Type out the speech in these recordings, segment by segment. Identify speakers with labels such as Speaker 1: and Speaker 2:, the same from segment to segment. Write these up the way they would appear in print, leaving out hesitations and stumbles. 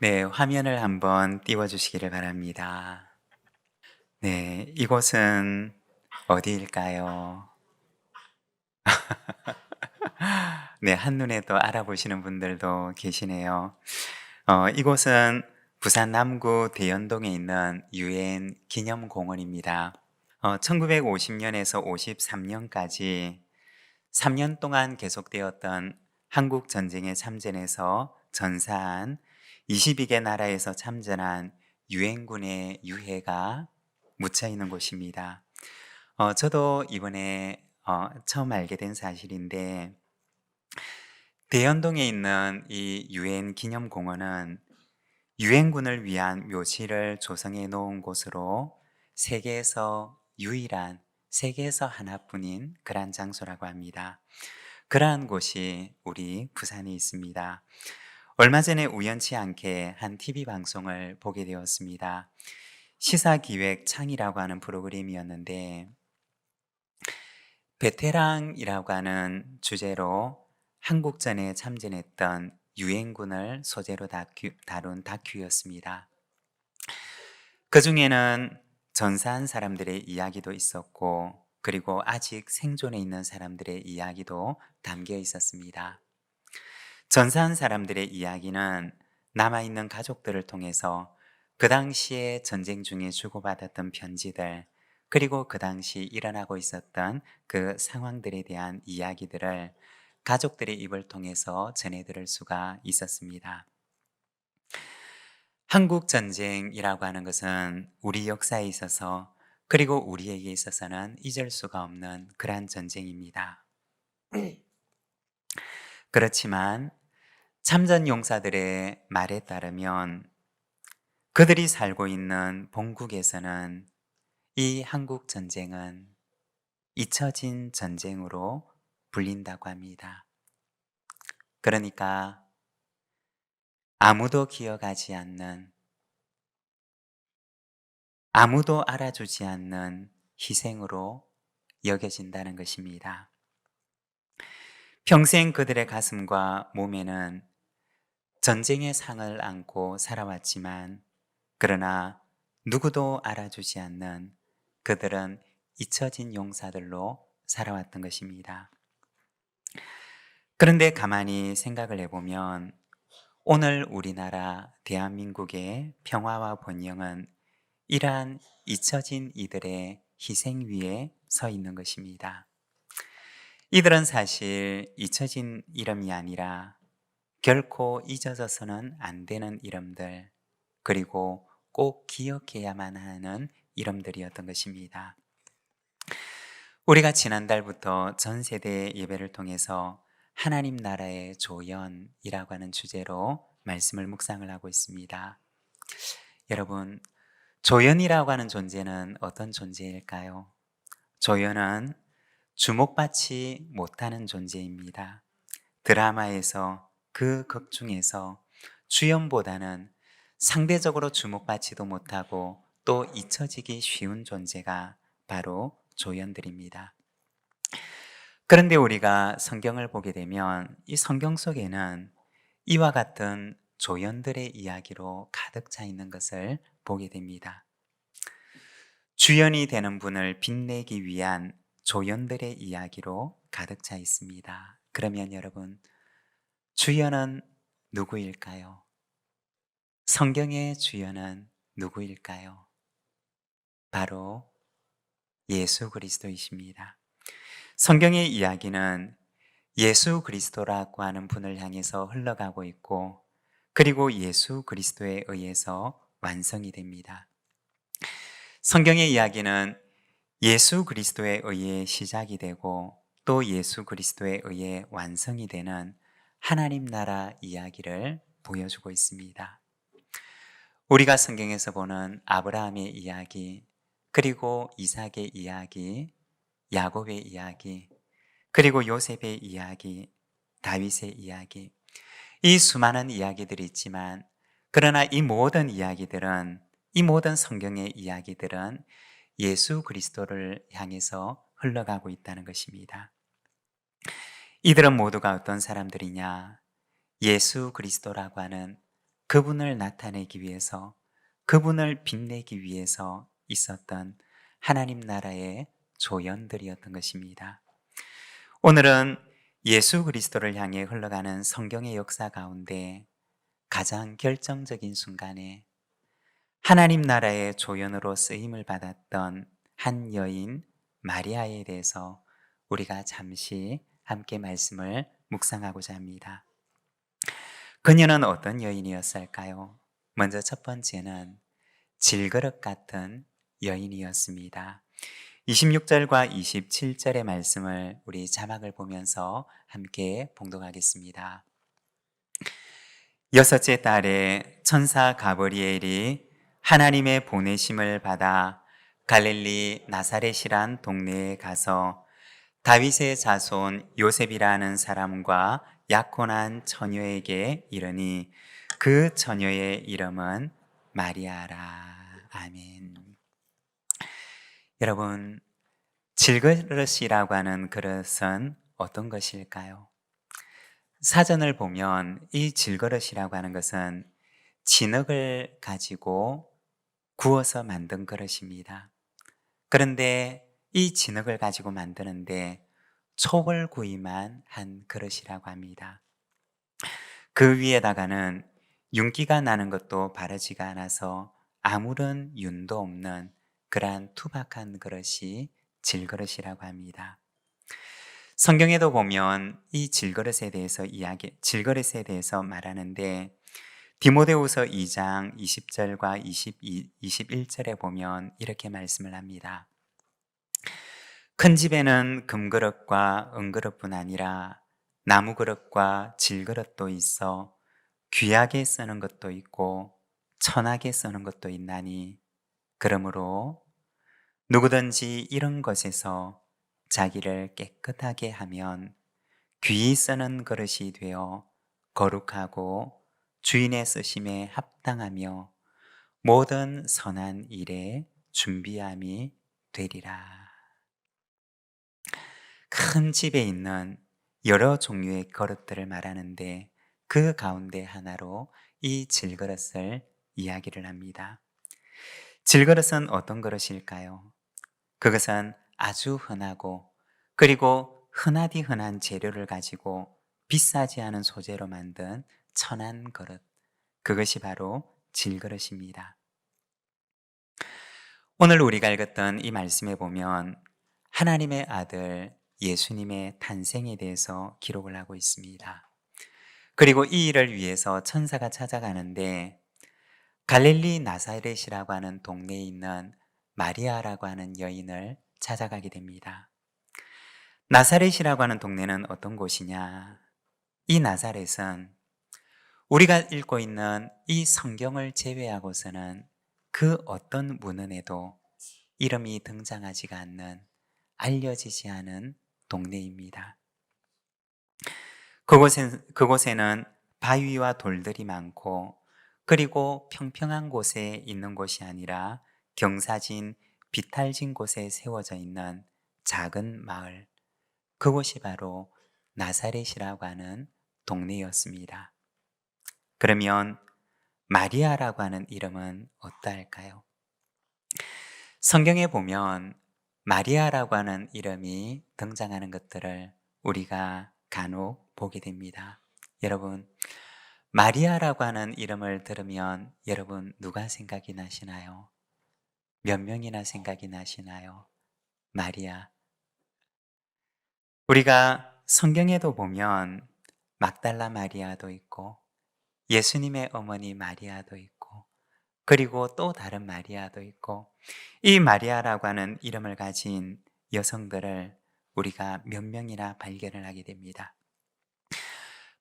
Speaker 1: 네, 화면을 한번 띄워 주시기를 바랍니다. 네, 이곳은 어디일까요? 네, 한눈에 또 알아보시는 분들도 계시네요. 이곳은 부산 남구 대연동에 있는 유엔 기념공원입니다. 1950년에서 53년까지 3년 동안 계속되었던 한국 전쟁에 참전해서 전사한 22개 나라에서 참전한 유엔군의 유해가 묻혀 있는 곳입니다. 저도 이번에 처음 알게 된 사실인데, 대연동에 있는 이 유엔 기념공원은 유엔군을 위한 묘지를 조성해 놓은 곳으로 세계에서 유일한, 세계에서 하나뿐인 그러한 장소라고 합니다. 그러한 곳이 우리 부산에 있습니다. 얼마 전에 우연치 않게 한 TV 방송을 보게 되었습니다. 시사기획 창이라고 하는 프로그램이었는데, 베테랑이라고 하는 주제로 한국전에 참전했던 유엔군을 소재로 다룬 다큐였습니다. 그 중에는 전사한 사람들의 이야기도 있었고, 그리고 아직 생존해 있는 사람들의 이야기도 담겨 있었습니다. 전사한 사람들의 이야기는 남아있는 가족들을 통해서 그 당시에 전쟁 중에 주고받았던 편지들, 그리고 그 당시 일어나고 있었던 그 상황들에 대한 이야기들을 가족들의 입을 통해서 전해 들을 수가 있었습니다. 한국 전쟁이라고 하는 것은 우리 역사에 있어서, 그리고 우리에게 있어서는 잊을 수가 없는 그러한 전쟁입니다. 그렇지만 참전 용사들의 말에 따르면 그들이 살고 있는 본국에서는 이 한국 전쟁은 잊혀진 전쟁으로 불린다고 합니다. 그러니까 아무도 기억하지 않는, 아무도 알아주지 않는 희생으로 여겨진다는 것입니다. 평생 그들의 가슴과 몸에는 전쟁의 상을 안고 살아왔지만, 그러나 누구도 알아주지 않는 그들은 잊혀진 용사들로 살아왔던 것입니다. 그런데 가만히 생각을 해보면 오늘 우리나라 대한민국의 평화와 번영은 이러한 잊혀진 이들의 희생 위에 서 있는 것입니다. 이들은 사실 잊혀진 이름이 아니라 결코 잊어져서는 안 되는 이름들, 그리고 꼭 기억해야만 하는 이름들이었던 것입니다. 우리가 지난달부터 전 세대 예배를 통해서 하나님 나라의 조연이라고 하는 주제로 말씀을 묵상을 하고 있습니다. 여러분, 조연이라고 하는 존재는 어떤 존재일까요? 조연은 주목받지 못하는 존재입니다. 드라마에서, 그 극 중에서 주연보다는 상대적으로 주목받지도 못하고 또 잊혀지기 쉬운 존재가 바로 조연들입니다. 그런데 우리가 성경을 보게 되면 이 성경 속에는 이와 같은 조연들의 이야기로 가득 차 있는 것을 보게 됩니다. 주연이 되는 분을 빛내기 위한 조연들의 이야기로 가득 차 있습니다. 그러면 여러분, 주연은 누구일까요? 성경의 주연은 누구일까요? 바로 예수 그리스도이십니다. 성경의 이야기는 예수 그리스도라고 하는 분을 향해서 흘러가고 있고, 그리고 예수 그리스도에 의해서 완성이 됩니다. 성경의 이야기는 예수 그리스도에 의해 시작이 되고 또 예수 그리스도에 의해 완성이 되는 하나님 나라 이야기를 보여주고 있습니다. 우리가 성경에서 보는 아브라함의 이야기, 그리고 이삭의 이야기, 야곱의 이야기, 그리고 요셉의 이야기, 다윗의 이야기, 이 수많은 이야기들이 있지만, 그러나 이 모든 이야기들은, 이 모든 성경의 이야기들은 예수 그리스도를 향해서 흘러가고 있다는 것입니다. 이들은 모두가 어떤 사람들이냐? 예수 그리스도라고 하는 그분을 나타내기 위해서, 그분을 빛내기 위해서 있었던 하나님 나라의 조연들이었던 것입니다. 오늘은 예수 그리스도를 향해 흘러가는 성경의 역사 가운데 가장 결정적인 순간에 하나님 나라의 조연으로 쓰임을 받았던 한 여인 마리아에 대해서 우리가 잠시 함께 말씀을 묵상하고자 합니다. 그녀는 어떤 여인이었을까요? 먼저 첫 번째는 질그릇 같은 여인이었습니다. 26절과 27절의 말씀을 우리 자막을 보면서 함께 봉독하겠습니다. 여섯째 달에 천사 가브리엘이 하나님의 보내심을 받아 갈릴리 나사렛이란 동네에 가서 다윗의 자손 요셉이라는 사람과 약혼한 처녀에게 이르니 그 처녀의 이름은 마리아라. 아멘. 여러분, 질그릇이라고 하는 그릇은 어떤 것일까요? 사전을 보면 이 질그릇이라고 하는 것은 진흙을 가지고 구워서 만든 그릇입니다. 그런데 이 진흙을 가지고 만드는데 초벌구이만 한 그릇이라고 합니다. 그 위에다가는 윤기가 나는 것도 바르지가 않아서 아무런 윤도 없는 그러한 투박한 그릇이 질그릇이라고 합니다. 성경에도 보면 이 질그릇에 대해서 말하는데 디모데후서 2장 20절과 21절에 보면 이렇게 말씀을 합니다. 큰 집에는 금그릇과 은그릇뿐 아니라 나무그릇과 질그릇도 있어 귀하게 쓰는 것도 있고 천하게 쓰는 것도 있나니 그러므로 누구든지 이런 것에서 자기를 깨끗하게 하면 귀히 쓰는 그릇이 되어 거룩하고 주인의 쓰심에 합당하며 모든 선한 일에 준비함이 되리라. 큰 집에 있는 여러 종류의 그릇들을 말하는데 그 가운데 하나로 이 질그릇을 이야기를 합니다. 질그릇은 어떤 그릇일까요? 그것은 아주 흔하고 그리고 흔하디 흔한 재료를 가지고 비싸지 않은 소재로 만든 천한 그릇, 그것이 바로 질그릇입니다. 오늘 우리가 읽었던 이 말씀에 보면 하나님의 아들 예수님의 탄생에 대해서 기록을 하고 있습니다. 그리고 이 일을 위해서 천사가 찾아가는데 갈릴리 나사렛이라고 하는 동네에 있는 마리아라고 하는 여인을 찾아가게 됩니다. 나사렛이라고 하는 동네는 어떤 곳이냐? 이 나사렛은 우리가 읽고 있는 이 성경을 제외하고서는 그 어떤 문헌에도 이름이 등장하지가 않는, 알려지지 않은 동네입니다. 그곳에는 바위와 돌들이 많고 그리고 평평한 곳에 있는 곳이 아니라 경사진 비탈진 곳에 세워져 있는 작은 마을, 그곳이 바로 나사렛이라고 하는 동네였습니다. 그러면 마리아라고 하는 이름은 어떠할까요? 성경에 보면 마리아라고 하는 이름이 등장하는 것들을 우리가 간혹 보게 됩니다. 여러분, 마리아라고 하는 이름을 들으면 여러분 누가 생각이 나시나요? 몇 명이나 생각이 나시나요? 마리아. 우리가 성경에도 보면 막달라 마리아도 있고 예수님의 어머니 마리아도 있고 그리고 또 다른 마리아도 있고 이 마리아라고 하는 이름을 가진 여성들을 우리가 몇 명이나 발견을 하게 됩니다.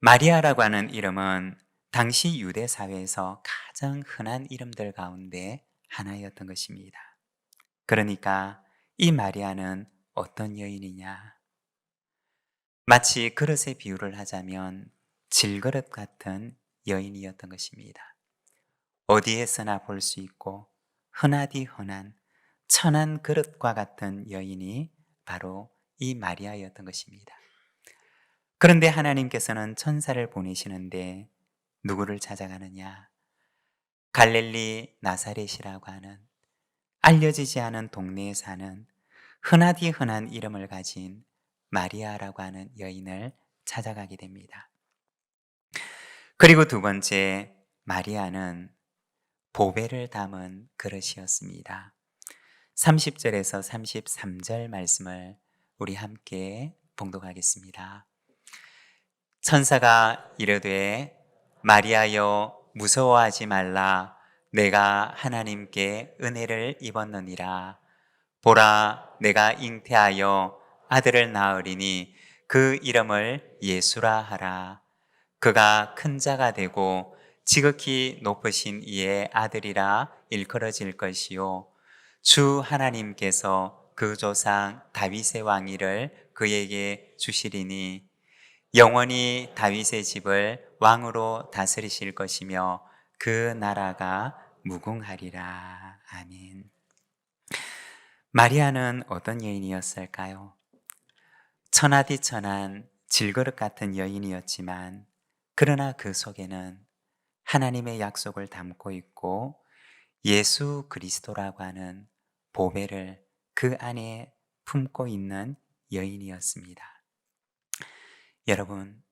Speaker 1: 마리아라고 하는 이름은 당시 유대 사회에서 가장 흔한 이름들 가운데 하나였던 것입니다. 그러니까 이 마리아는 어떤 여인이냐? 마치 그릇의 비유를 하자면 질그릇 같은 여인이었던 것입니다. 어디에서나 볼 수 있고 흔하디 흔한 천한 그릇과 같은 여인이 바로 이 마리아였던 것입니다. 그런데 하나님께서는 천사를 보내시는데 누구를 찾아가느냐? 갈릴리 나사렛이라고 하는 알려지지 않은 동네에 사는 흔하디 흔한 이름을 가진 마리아라고 하는 여인을 찾아가게 됩니다. 그리고 두 번째, 마리아는 보배를 담은 그릇이었습니다. 30절에서 33절 말씀을 우리 함께 봉독하겠습니다. 천사가 이르되 마리아여 무서워하지 말라. 내가 하나님께 은혜를 입었느니라. 보라, 내가 잉태하여 아들을 낳으리니 그 이름을 예수라 하라. 그가 큰 자가 되고 지극히 높으신 이의 아들이라 일컬어질 것이요 주 하나님께서 그 조상 다윗의 왕위를 그에게 주시리니 영원히 다윗의 집을 왕으로 다스리실 것이며 그 나라가 무궁하리라. 아멘. 마리아는 어떤 여인이었을까요? 천하디천한 질그릇 같은 여인이었지만 그러나 그 속에는 하나님의 약속을 담고 있고 예수 그리스도라고 하는 보배를 그 안에 품고 있는 여인이었습니다. 여러분,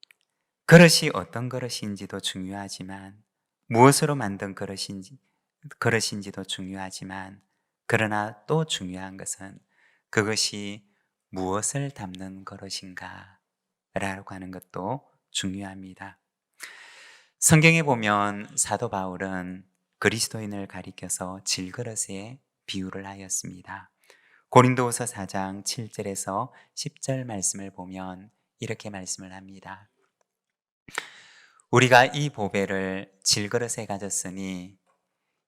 Speaker 1: 그릇이 어떤 그릇인지도 중요하지만 무엇으로 만든 그릇인지도 중요하지만 그러나 또 중요한 것은 그것이 무엇을 담는 그릇인가 라고 하는 것도 중요합니다. 성경에 보면 사도 바울은 그리스도인을 가리켜서 질그릇에 비유를 하였습니다. 고린도후서 4장 7절에서 10절 말씀을 보면 이렇게 말씀을 합니다. 우리가 이 보배를 질그릇에 가졌으니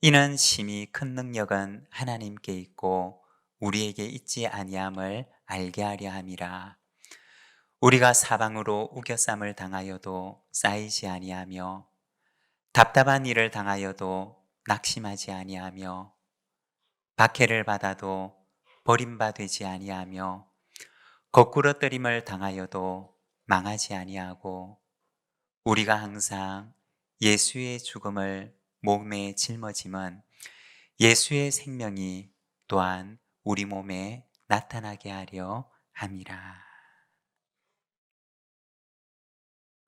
Speaker 1: 이는 심히 큰 능력은 하나님께 있고 우리에게 있지 아니함을 알게 하려 함이라. 우리가 사방으로 우겨쌈을 당하여도 쌓이지 아니하며 답답한 일을 당하여도 낙심하지 아니하며 박해를 받아도 버림받지 아니하며 거꾸러뜨림을 당하여도 망하지 아니하고 우리가 항상 예수의 죽음을 몸에 짊어짐은 예수의 생명이 또한 우리 몸에 나타나게 하려 함이라.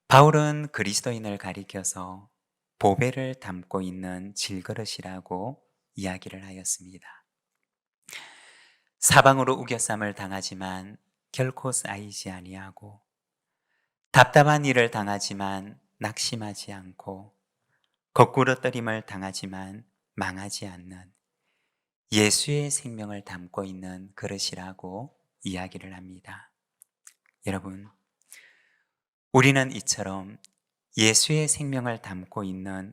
Speaker 1: 바울은 그리스도인을 가리켜서 보배를 담고 있는 질그릇이라고 이야기를 하였습니다. 사방으로 우겨쌈을 당하지만 결코 쌓이지 아니하고 답답한 일을 당하지만 낙심하지 않고 거꾸러뜨림을 당하지만 망하지 않는 예수의 생명을 담고 있는 그릇이라고 이야기를 합니다. 여러분, 우리는 이처럼 예수의 생명을 담고 있는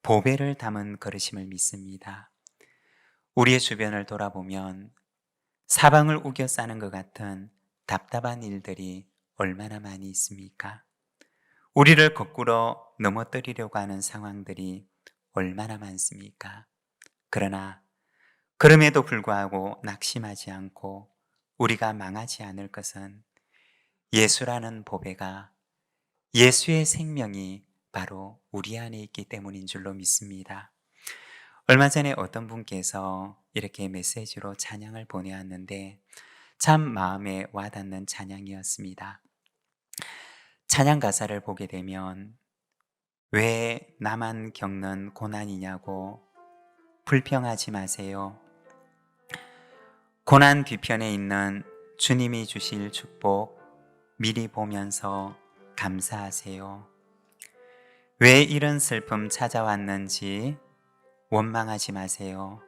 Speaker 1: 보배를 담은 그릇임을 믿습니다. 우리의 주변을 돌아보면 사방을 우겨 싸는 것 같은 답답한 일들이 얼마나 많이 있습니까? 우리를 거꾸로 넘어뜨리려고 하는 상황들이 얼마나 많습니까? 그러나 그럼에도 불구하고 낙심하지 않고 우리가 망하지 않을 것은 예수라는 보배가 예수의 생명이 바로 우리 안에 있기 때문인 줄로 믿습니다. 얼마 전에 어떤 분께서 이렇게 메시지로 찬양을 보내왔는데 참 마음에 와닿는 찬양이었습니다. 찬양 가사를 보게 되면 왜 나만 겪는 고난이냐고 불평하지 마세요. 고난 뒤편에 있는 주님이 주실 축복 미리 보면서 감사하세요. 왜 이런 슬픔 찾아왔는지 원망하지 마세요.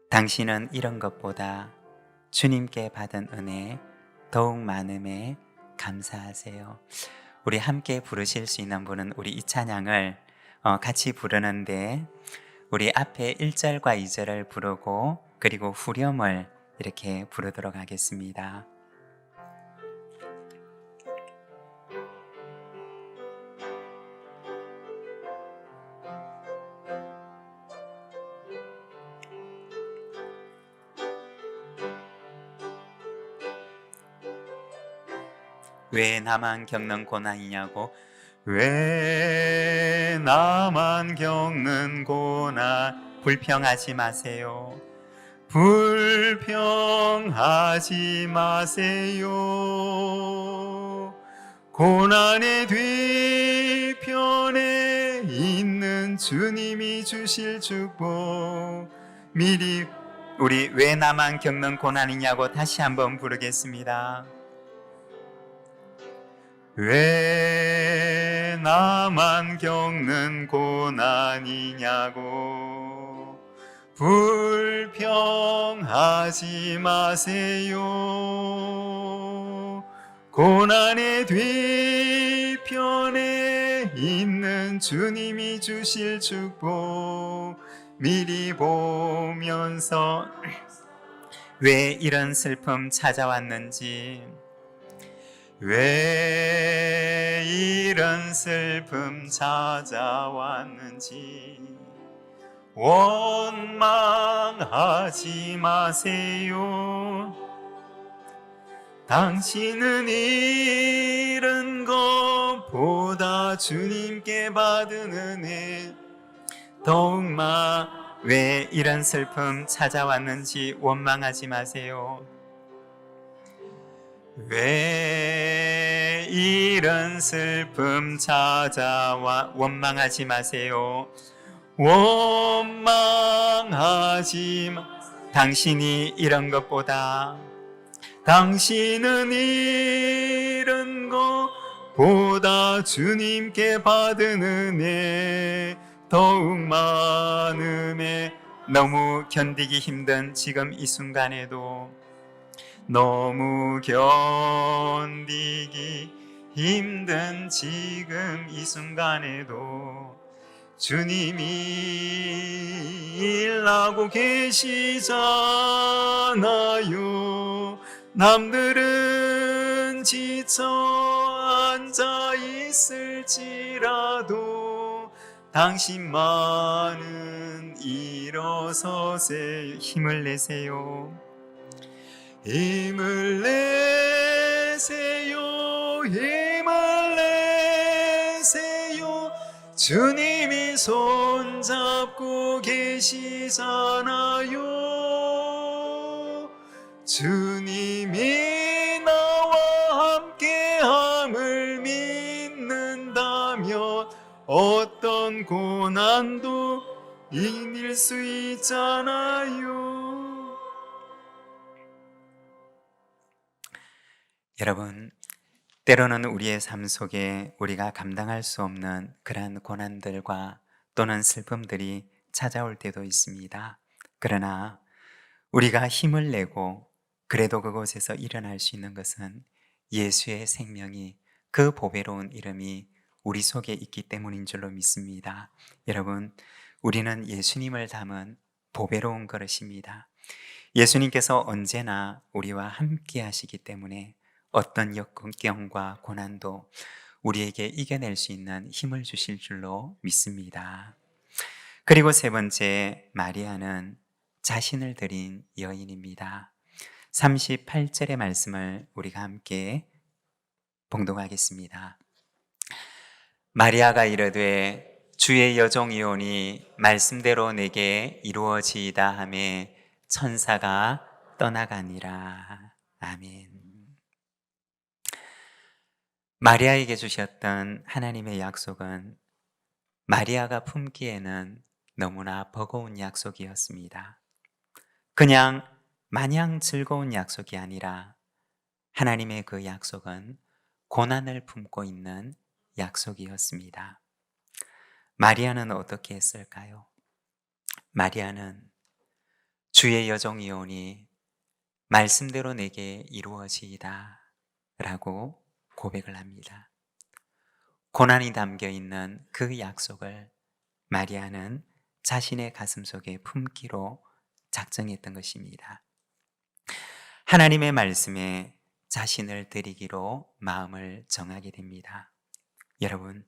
Speaker 1: 당신은 이런 것보다 주님께 받은 은혜 더욱 많음에 감사하세요. 우리 함께 부르실 수 있는 분은 우리 이 찬양을 같이 부르는데 우리 앞에 1절과 2절을 부르고 그리고 후렴을 이렇게 부르도록 하겠습니다. 왜 나만 겪는 고난이냐고 왜 왜 나만 겪는 고난 불평하지 마세요. 불평하지 마세요. 고난의 뒤편에 있는 주님이 주실 축복 미리 우리 왜 나만 겪는 고난이냐고 다시 한번 부르겠습니다. 왜 나만 겪는 고난이냐고 불평하지 마세요. 고난의 뒤편에 있는 주님이 주실 축복 미리 보면서 왜 이런 슬픔 찾아왔는지 왜 이런 슬픔 찾아왔는지 원망하지 마세요. 당신은 잃은 것보다 주님께 받은 은혜 더욱 왜 이런 슬픔 찾아왔는지 원망하지 마세요. 왜 이런 슬픔 찾아와 원망하지 마세요. 원망하지 마. 당신이 이런 것보다 당신은 잃은 것보다 주님께 받은 은혜 더욱 많음에 너무 견디기 힘든 지금 이 순간에도 너무 견디기 힘든 지금 이 순간에도 주님이 일하고 계시잖아요. 남들은 지쳐 앉아 있을지라도 당신만은 일어서세요. 힘을 내세요. 힘을 내세요. 힘을 내세요. 주님이 손잡고 계시잖아요. 주님이 나와 함께함을 믿는다면 어떤 고난도 이길 수 있잖아요. 여러분, 때로는 우리의 삶 속에 우리가 감당할 수 없는 그러한 고난들과 또는 슬픔들이 찾아올 때도 있습니다. 그러나 우리가 힘을 내고 그래도 그곳에서 일어날 수 있는 것은 예수의 생명이 그 보배로운 이름이 우리 속에 있기 때문인 줄로 믿습니다. 여러분, 우리는 예수님을 담은 보배로운 그릇입니다. 예수님께서 언제나 우리와 함께 하시기 때문에 어떤 역경과 고난도 우리에게 이겨낼 수 있는 힘을 주실 줄로 믿습니다. 그리고 세 번째, 마리아는 자신을 드린 여인입니다. 38절의 말씀을 우리가 함께 봉독하겠습니다. 마리아가 이르되 주의 여종이오니 말씀대로 내게 이루어지이다 하매 천사가 떠나가니라. 아멘. 마리아에게 주셨던 하나님의 약속은 마리아가 품기에는 너무나 버거운 약속이었습니다. 그냥 마냥 즐거운 약속이 아니라 하나님의 그 약속은 고난을 품고 있는 약속이었습니다. 마리아는 어떻게 했을까요? 마리아는 주의 여종이오니 말씀대로 내게 이루어지이다 라고 고백을 합니다. 고난이 담겨 있는 그 약속을 마리아는 자신의 가슴 속에 품기로 작정했던 것입니다. 하나님의 말씀에 자신을 드리기로 마음을 정하게 됩니다. 여러분,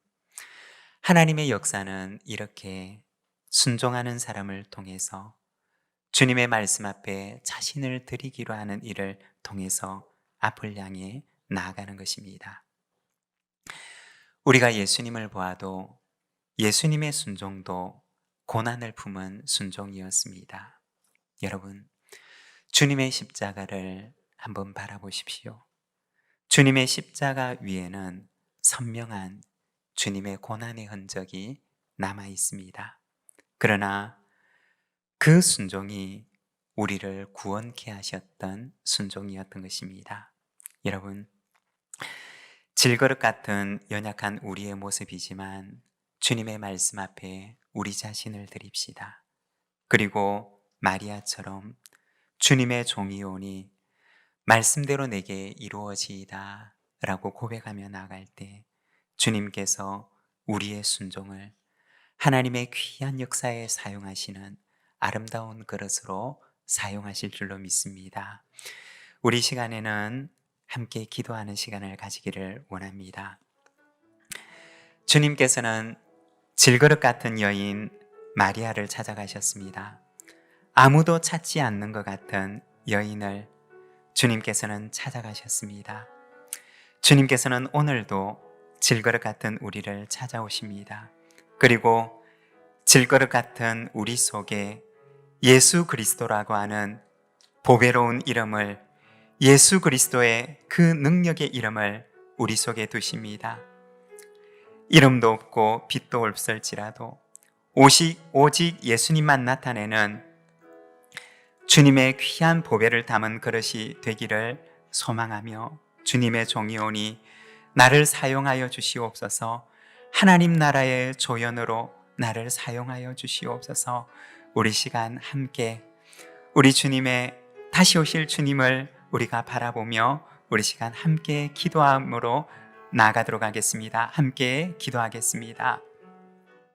Speaker 1: 하나님의 역사는 이렇게 순종하는 사람을 통해서 주님의 말씀 앞에 자신을 드리기로 하는 일을 통해서 앞을 향해 나아가는 것입니다. 우리가 예수님을 보아도 예수님의 순종도 고난을 품은 순종이었습니다. 여러분, 주님의 십자가를 한번 바라보십시오. 주님의 십자가 위에는 선명한 주님의 고난의 흔적이 남아 있습니다. 그러나 그 순종이 우리를 구원케 하셨던 순종이었던 것입니다. 여러분, 질그릇 같은 연약한 우리의 모습이지만 주님의 말씀 앞에 우리 자신을 드립시다. 그리고 마리아처럼 주님의 종이오니 말씀대로 내게 이루어지이다 라고 고백하며 나아갈 때 주님께서 우리의 순종을 하나님의 귀한 역사에 사용하시는 아름다운 그릇으로 사용하실 줄로 믿습니다. 우리 시간에는 함께 기도하는 시간을 가지기를 원합니다. 주님께서는 질그릇 같은 여인 마리아를 찾아가셨습니다. 아무도 찾지 않는 것 같은 여인을 주님께서는 찾아가셨습니다. 주님께서는 오늘도 질그릇 같은 우리를 찾아오십니다. 그리고 질그릇 같은 우리 속에 예수 그리스도라고 하는 보배로운 이름을, 예수 그리스도의 그 능력의 이름을 우리 속에 두십니다. 이름도 없고 빛도 없을지라도 오직 예수님만 나타내는 주님의 귀한 보배를 담은 그릇이 되기를 소망하며 주님의 종이오니 나를 사용하여 주시옵소서. 하나님 나라의 조연으로 나를 사용하여 주시옵소서. 우리 시간 함께 우리 주님의 다시 오실 주님을 우리가 바라보며 우리 시간 함께 기도함으로 나아가도록 하겠습니다. 함께 기도하겠습니다.